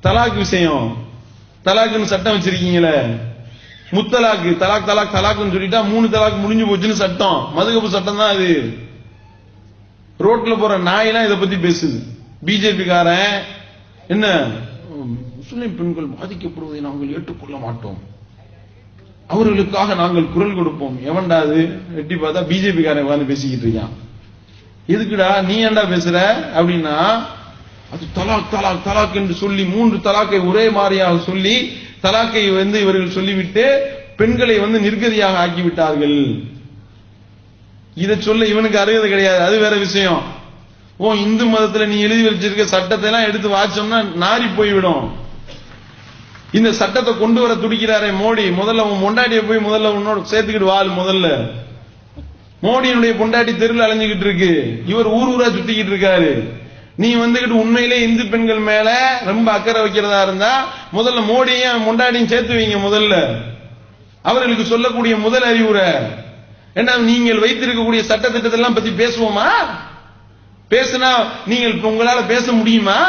தலாக் விஷயம், தலாக்குன்னு சட்டம் வச்சிருக்கீங்களே, முத்தலாக்கு, தலாக் தலாக் தலாக்குன்னு சொல்லிட்டா 3 தலாக் முடிஞ்சு போச்சுன்னு சட்டம், மதுகப்பு சட்டம் தான் அது. ரோட்ல போற நாயெல்லாம் இதை பத்தி பேசுது. பிஜேபி காரன் என்ன, முஸ்லிம் பெண்கள் பாதிக்கப்படுவதை நாங்கள் ஏற்றுக்கொள்ள மாட்டோம், அவர்களுக்காக நாங்கள் குரல் கொடுப்போம். எவன்டா அது? எட்டி பார்த்தா பிஜேபி காரன் உட்கார்ந்து பேசிக்கிட்டு இருக்கான். எதுக்குடா நீ ஏன்டா பேசுற அப்படின்னா, அது தலாக் தலாக் தலாக் என்று சொல்லி 3 தலாக்கை ஒரே மாதிரியாக சொல்லி தலாக்கை இவர்கள் சொல்லிவிட்டு பெண்களை நிர்கதியாக ஆக்கிவிட்டார்கள். இதை சொல்ல இவனுக்கு அருகதை கிடையாது, அது வேற விஷயம். இந்து மதத்துல நீ எழுதி வச்சிருக்க சட்டத்தை எல்லாம் எடுத்து வாச்சோம்னா நாரி போய்விடும். இந்த சட்டத்தை கொண்டு வர துடிக்கிறாரே மோடி, முதல்ல உன் பொண்டாட்டியை போய் முதல்ல உன்னோட சேர்த்துக்கிட்டு வாழ். முதல்ல மோடியினுடைய பொண்டாட்டி தெருவில் அலைஞ்சுக்கிட்டு இருக்கு, இவர் ஊர் ஊரா சுத்திக்கிட்டு இருக்காரு. நீ உண்மையிலே இந்து பெண்கள் மேல ரொம்ப அக்கறை வைக்கிறதா இருந்தா முதல்ல மோடியும் பொண்டாட்டியும் சேர்த்து வைங்க. முதல்ல அவர்களுக்கு சொல்லக்கூடிய முதல் அறிவுரை என்ன, நீங்கள் வைத்திருக்கக்கூடிய சட்ட திட்டத்தெல்லாம் பத்தி பேசுவோமா? பேசினா நீங்கள் உங்களால பேச முடியுமா?